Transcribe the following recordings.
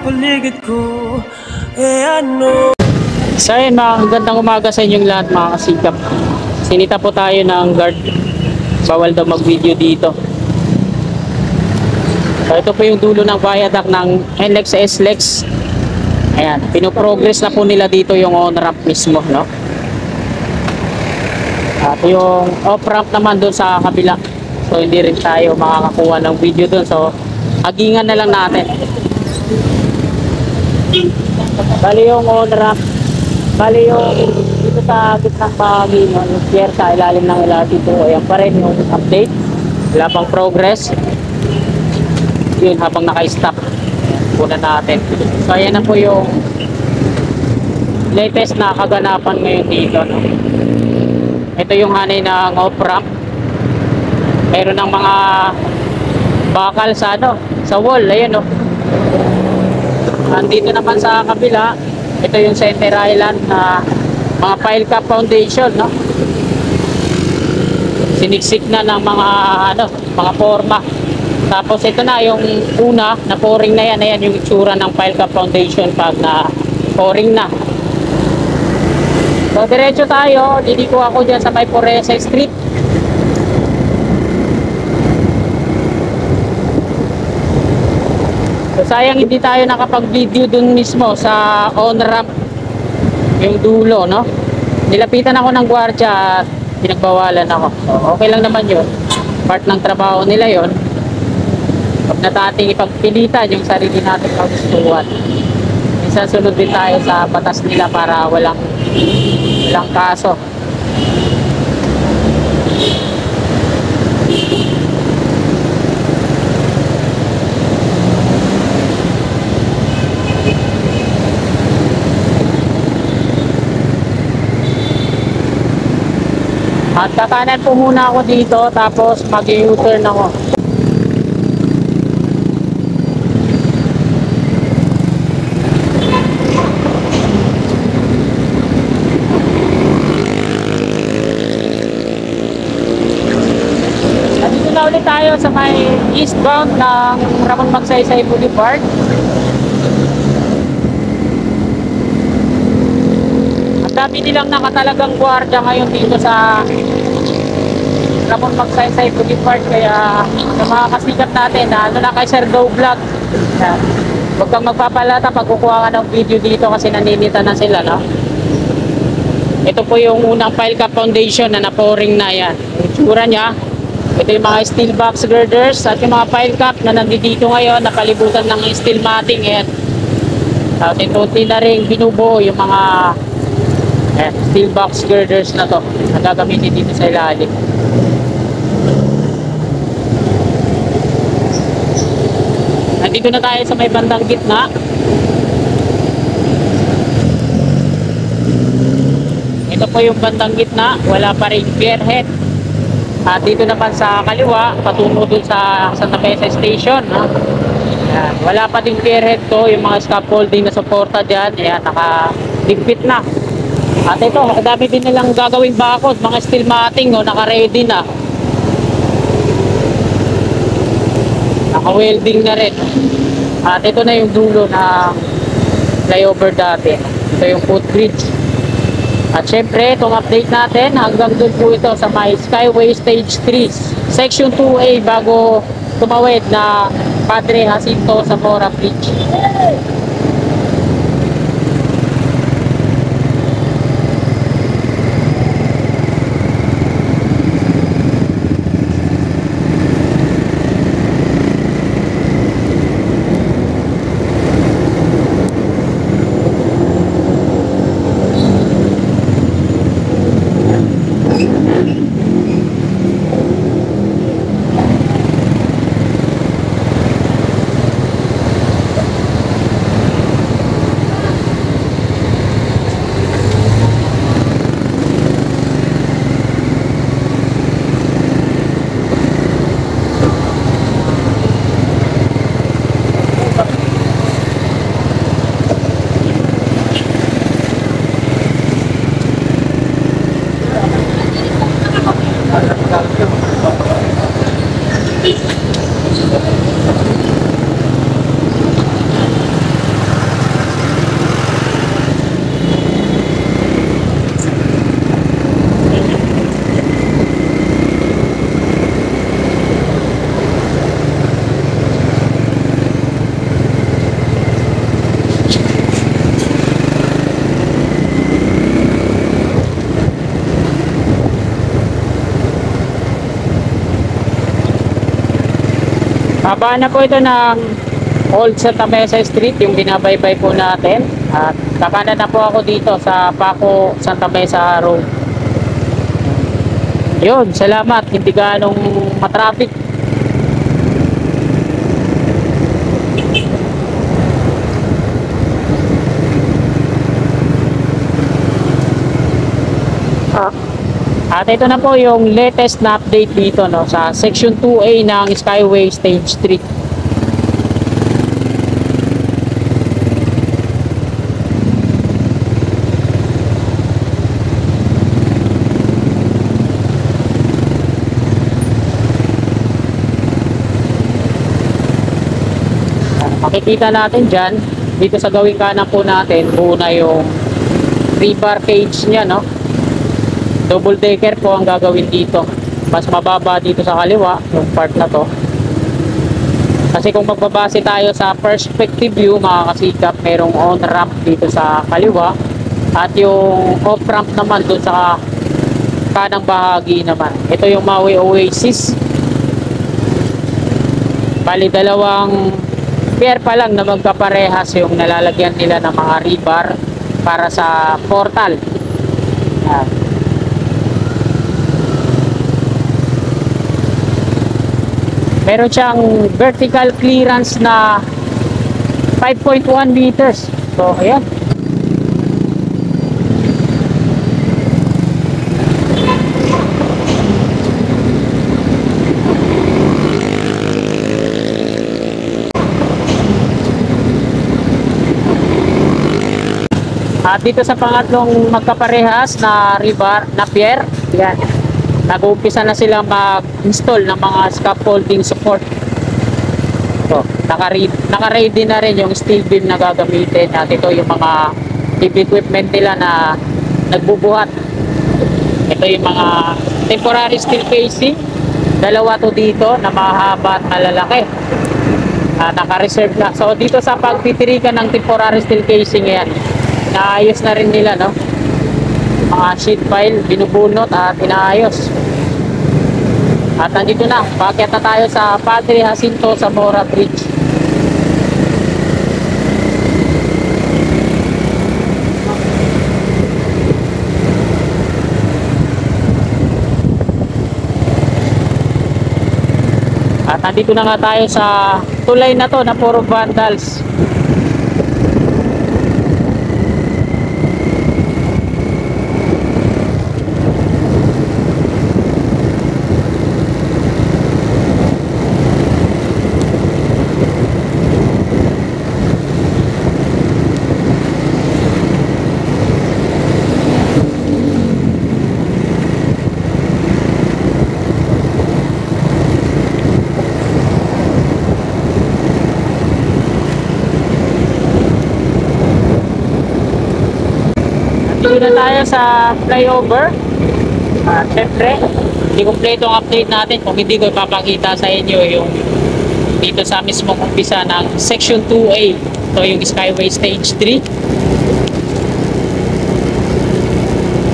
paligid ko, ano. So ayun, magandang umaga sa inyong lahat mga kasikap. Sinita po tayo ng guard. Bawal daw mag-video dito. So ito po yung dulo ng viaduct ng NLEX sa SLEX. Ayan, pinoprogress na po nila dito yung on-ramp mismo, no? At yung off-ramp naman doon sa kabila. So hindi rin tayo makakakuha ng video doon. So agingan na lang natin. Bali yung on-ramp, bali yung dito sa gitnang bahagi no, yung pier sa ilalim ng LRT2, ayan pa rin yung update, wala pang progress yun habang naka-stop. Puna natin. So ayan na po yung latest na kaganapan ngayon dito, no? Ito yung hanay ng off-ramp, mayroon ng mga bakal sa ano, sa wall, ayun no. Andito naman sa kabila, ito yung center island na mga pile cap foundation, no? Siniksik na ng mga ano, mga forma. Tapos ito na yung una na pouring na yan, ayan yung itsura ng pile cap foundation pag na pouring na. So diretso tayo, didiko ako dyan sa may Poresa Street. So sayang hindi tayo nakapag-video dun mismo sa on-ramp, yung dulo, no? Nilapitan ako ng gwardiya at pinagbawalan ako. So okay lang naman yun. Part ng trabaho nila yun. Huwag na nating ipagpilitan yung sarili natin kagustuhan. Minsan sunod din tayo sa batas nila para walang kaso. At kakanan po muna ako dito, tapos mag-u-turn ako. Dito na ulit tayo sa may eastbound ng Ramon Magsaysay Boulevard. Dami nilang nakatalagang gwardiya ngayon dito sa Ramon Magsaysay Boulevard, kaya sa mga kasikap natin na ano na kay Sir Go Vlog, huwag kang magpapalata pag kukuha ka ng video dito kasi naninita na sila, no? Ito po yung unang pile cap foundation na na-pouring na yan. Yung tsura nya, ito yung mga steel box girders at yung mga pile cap na nandito ngayon nakalibutan ng steel matting. Tapos ito na rin binubuo yung mga steel box girders na to na gagamitin dito sa ilalim. Nandito na tayo sa may bandang gitna. Ito po yung bandang gitna, wala pa rin pierhead. At dito naman sa kaliwa, patungo dun sa Santa Mesa Station, no? Ayan, wala pa din pierhead to, yung mga scaffolding na suporta dyan, ayan, nakaligpit na. At ito, dami din nilang gagawing bakod, mga steel matting, oh, naka-ready na. Naka-welding na rin. At ito na yung dulo na flyover dati. Ito yung footbridge. At syempre, itong update natin, hanggang dun po ito sa may Skyway Stage 3, Section 2A bago tumawid na Padre Jacinto Zamora Bridge. Babaan na po ito ng Old Santa Mesa Street, yung binabaybay po natin. At kakanan na po ako dito sa Paco Santa Mesa Road. Yun, salamat. Hindi ganong matraffic. At ito na po yung latest na update dito, no, sa Section 2A ng Skyway Stage 3. Makikita natin dyan, dito sa gawing kanan po natin, buo na yung rebar cage nya, no? Double decker po ang gagawin dito. Mas mababa dito sa kaliwa, yung part na to. Kasi kung magbabase tayo sa perspective view, mga kasikap, merong on ramp dito sa kaliwa. At yung off ramp naman doon sa kanang bahagi naman. Ito yung Maui Oasis. Bali, dalawang pair pa lang na magkaparehas yung nalalagyan nila ng mga rebar para sa portal. Yan. Meron siyang vertical clearance na 5.1 meters. So, ayan. At dito sa pangatlong magkaparehas na rebar, na pier, yan. Nag-uumpisa na silang mag-install ng mga scaffolding support. So, naka-ready na rin yung steel beam na gagamitin. At ito yung mga heavy equipment nila na nagbubuhat. Ito yung mga temporary steel casing. Dalawa to dito na mahaba at malalaki. Naka-reserve na. So, dito sa pagtitirikan ng temporary steel casing yan, naayos na rin nila, no? Mga sheet pile, binubunot at inaayos. At nandito na, paakyat na tayo sa Padre Jacinto Zamora Bridge. At nandito na nga tayo sa tulay na to na puro vandals. Dito na tayo sa flyover. Siyempre, hindi kompleto ang update natin kung hindi ko ipapakita sa inyo yung dito sa mismong umpisa ng Section 2A. Ito yung Skyway Stage 3.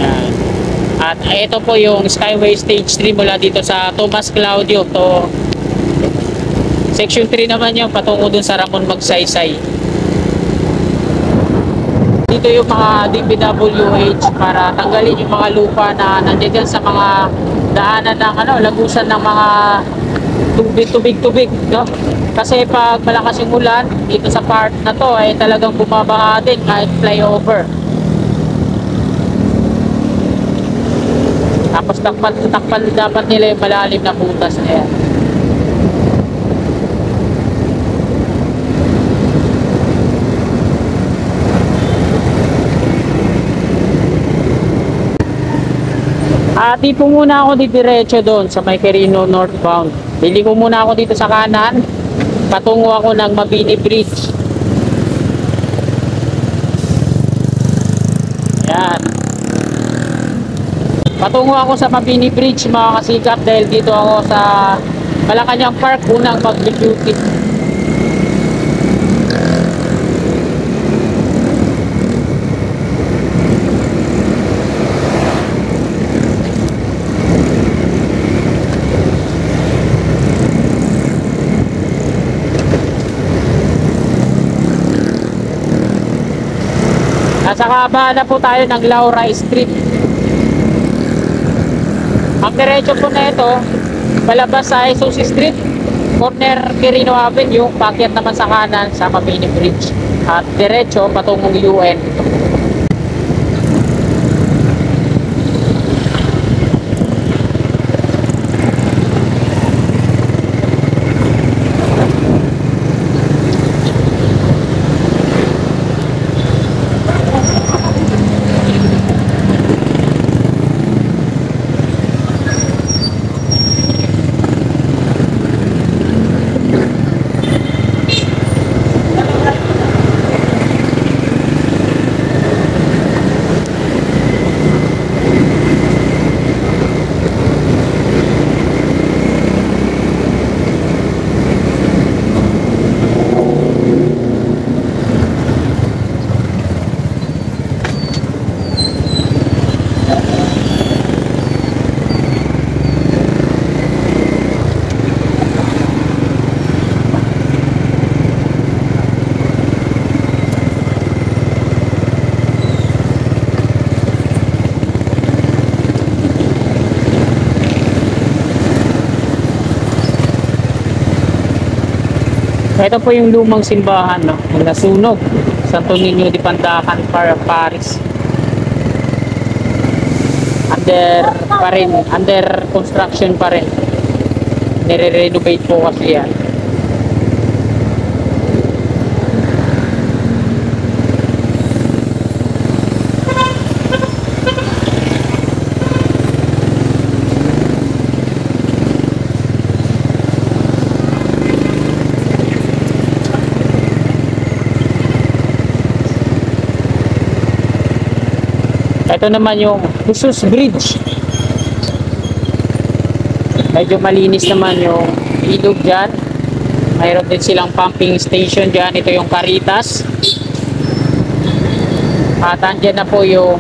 Yan. At ito po yung Skyway Stage 3 mula dito sa Tomas Claudio to Section 3 naman yung patungo dun sa Ramon Magsaysay. Dito yung mga DPWH para tanggalin yung mga lupa na nandiyan sa mga daanan ng lagusan ng mga tubig, no? Kasi pag malakas yung ulan dito sa part na to ay talagang bumabaha din kahit flyover. Tapos takpan dapat nila yung malalim na butas na yan. At di po muna ako didiretso doon sa May Quirino northbound. Bili ko muna ako dito sa kanan. Patungo ako ng Mabini Bridge. Ayan. Patungo ako sa Mabini Bridge, mga kasikap, dahil dito ako sa Malacanang Park unang mag-duty. Nasa kahabaan na po tayo ng Laura Street. Ang diretso po na ito, palabas sa Jesus Street, corner Quirino Avenue, paakyat naman sa kanan sa Mabini Bridge. At diretso patungong UN. Ito po yung lumang simbahan, no? Yung nasunog, Santo Niño de Pandacan, Paris. Under construction pa rin. Nire-renovate po kasi yan. Ito naman yung Jesus Bridge. Medyo malinis naman yung ilog dyan. Mayroon din silang pumping station dyan. Ito yung Caritas. At andyan na po yung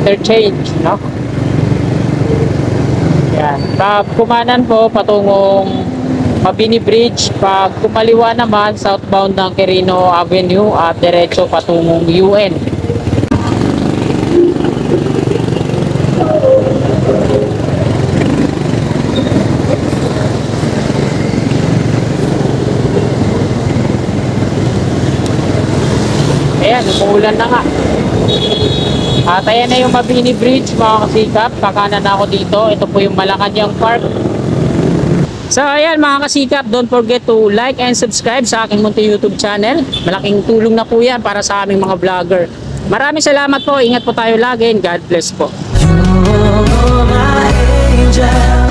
interchange, no? Yan. Pag kumanan po patungong Mabini Bridge, pag kumaliwa naman southbound ng Quirino Avenue at diretso patungong UN. Ayan, umuulan na nga. At ayan na yung Mabini Bridge, mga kasikap. Kakanan na ako dito. Ito po yung Malacanang Park. So ayan mga kasikap, don't forget to like and subscribe sa aking munting YouTube channel. Malaking tulong na po yan para sa aming mga vlogger. Maraming salamat po. Ingat po tayo lagi and God bless po. You're my angel.